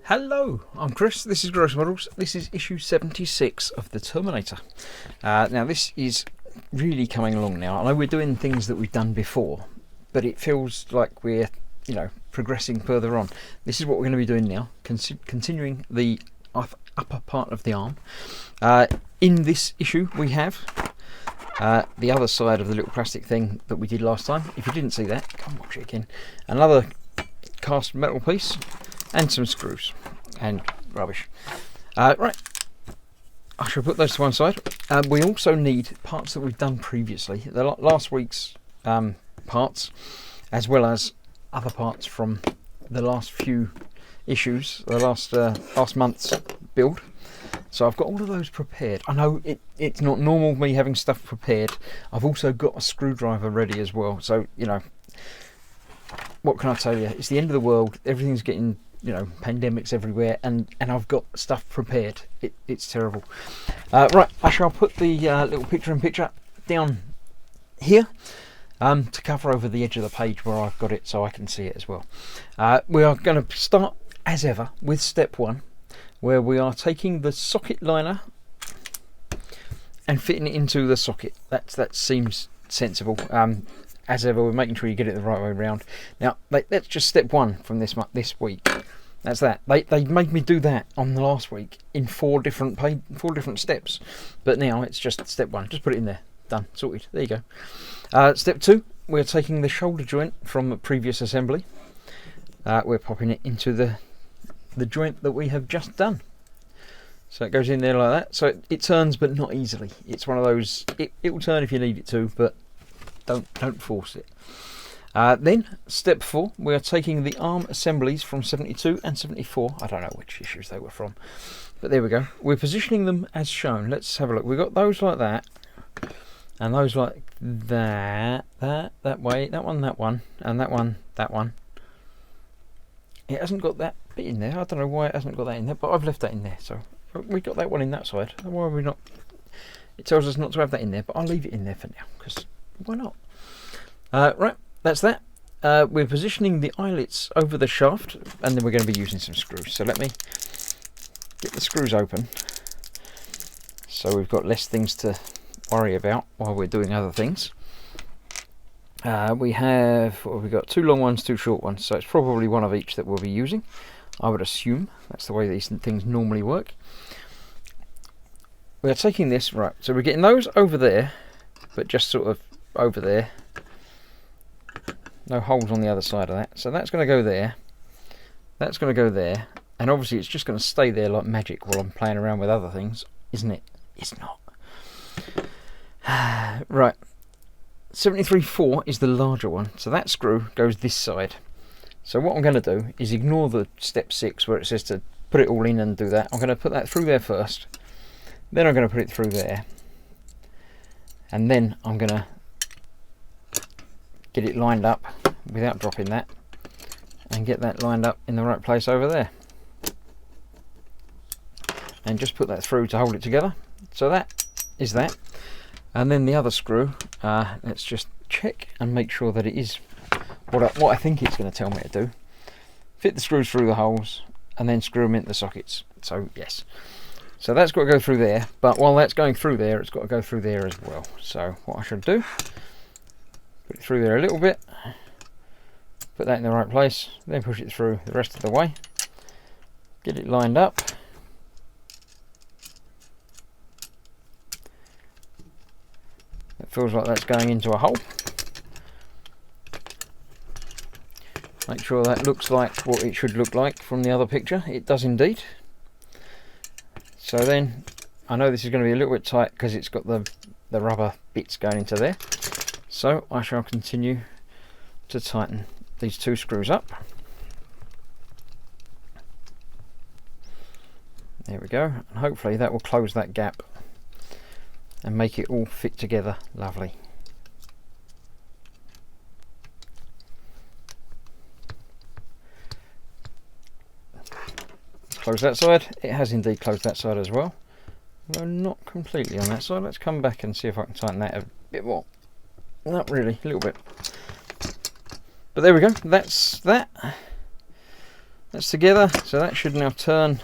Hello, I'm Chris, this is Gross Models, this is issue 76 of the Terminator. Now this is really coming along now. I know we're doing things that we've done before, but it feels like we're, progressing further on. This is what we're going to be doing now, continuing the upper part of the arm. In this issue we have the other side of the little plastic thing that we did last time. If you didn't see that, come watch it again. Another cast metal piece and some screws and rubbish. Right, I shall put those to one side. We also need parts that we've done previously, the last week's parts, as well as other parts from the last few issues, the last month's build. So I've got all of those prepared. I know it's not normal me having stuff prepared. I've also got a screwdriver ready as well. So, what can I tell you? It's the end of the world. Everything's getting, pandemics everywhere, and I've got stuff prepared. It's terrible. Right, I shall put the little picture-in-picture down here to cover over the edge of the page where I've got it so I can see it as well. We are going to start, as ever, with step one, where we are taking the socket liner and fitting it into the socket. That seems sensible. As ever, we're making sure you get it the right way around. Now, that's just step one from this week. That's that. They made me do that on the last week in four different steps, but now it's just step one. Just put it in there. Done. Sorted. There you go. Step two, we're taking the shoulder joint from a previous assembly. We're popping it into the joint that we have just done. So it goes in there like that. So it turns, but not easily. It's one of those. It will turn if you need it to, but don't force it. Then step four, we are taking the arm assemblies from 72 and 74. I don't know which issues they were from, but there we go. We're positioning them as shown. Let's have a look. We've got those like that, and those like that way, that one, and that one. It hasn't got that bit in there. I don't know why it hasn't got that in there, but I've left that in there. So we got that one in that side. Why are we not? It tells us not to have that in there, but I'll leave it in there for now, because why not? Right, that's that. We're positioning the eyelets over the shaft, and then we're going to be using some screws. So let me get the screws open, so we've got less things to worry about while we're doing other things. We have, what have we got? 2 long ones, 2 short ones, so it's probably one of each that we'll be using. I would assume that's the way these things normally work. We're taking this, right, so we're getting those over there, but just sort of over there. No holes on the other side of that. So that's going to go there. That's going to go there. And obviously it's just going to stay there like magic while I'm playing around with other things, isn't it? It's not. Right. 73.4 is the larger one. So that screw goes this side. So what I'm going to do is ignore the step 6 where it says to put it all in and do that. I'm going to put that through there first. Then I'm going to put it through there. And then I'm going to get it lined up without dropping that, and get that lined up in the right place over there, and just put that through to hold it together. So that is that. And then the other screw, let's just check and make sure that it is what I think it's going to tell me to do. Fit the screws through the holes and then screw them into the sockets. So yes, so that's got to go through there, but while that's going through there, it's got to go through there as well. So what I should do, put it through there a little bit, put that in the right place, then push it through the rest of the way, get it lined up. It feels like that's going into a hole. Make sure that looks like what it should look like from the other picture. It does indeed. So then, I know this is going to be a little bit tight because it's got the rubber bits going into there. So I shall continue to tighten these 2 screws up. There we go, and hopefully that will close that gap and make it all fit together lovely. Close that side. It has indeed closed that side as well, although not completely on that side. Let's come back and see if I can tighten that a bit more. Not really, a little bit. But there we go, that's that. That's together, so that should now turn.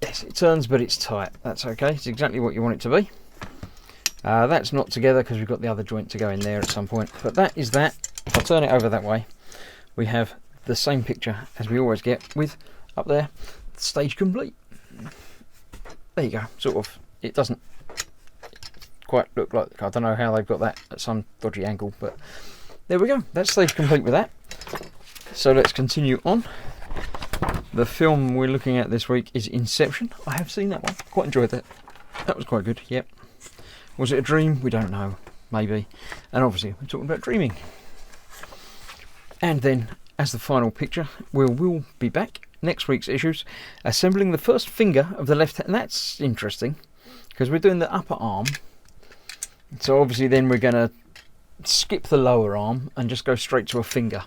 Yes, it turns, but it's tight. That's okay. It's exactly what you want it to be. That's not together because we've got the other joint to go in there at some point. But that is that. If I turn it over that way, we have the same picture as we always get with, up there, stage complete. There you go. Sort of. It doesn't quite look like, I don't know how they've got that at some dodgy angle, but there we go. That's stage complete with that. So let's continue on. The film we're looking at this week is Inception. I have seen that one. Quite enjoyed that. That was quite good. Yep. Was it a dream? We don't know. Maybe. And obviously we're talking about dreaming. And then as the final picture, we'll be back next week's issues assembling the first finger of the left hand. And that's interesting because we're doing the upper arm. So obviously then we're going to skip the lower arm and just go straight to a finger.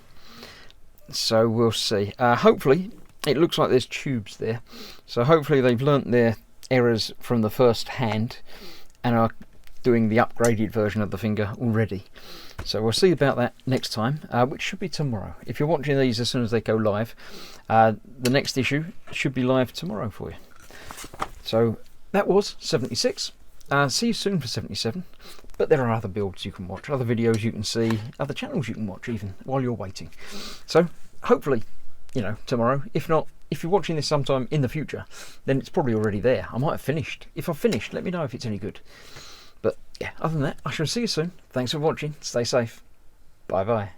So we'll see. Hopefully, it looks like there's tubes there. So hopefully they've learnt their errors from the first hand and are doing the upgraded version of the finger already. So we'll see about that next time, which should be tomorrow. If you're watching these as soon as they go live, the next issue should be live tomorrow for you. So that was 76. See you soon for 77. But there are other builds you can watch, other videos you can see, other channels you can watch even while you're waiting. So hopefully, you know, tomorrow. If not, if you're watching this sometime in the future, then it's probably already there. I might have finished. If I've finished, let me know if it's any good. But yeah, other than that, I shall see you soon. Thanks for watching. Stay safe. Bye bye.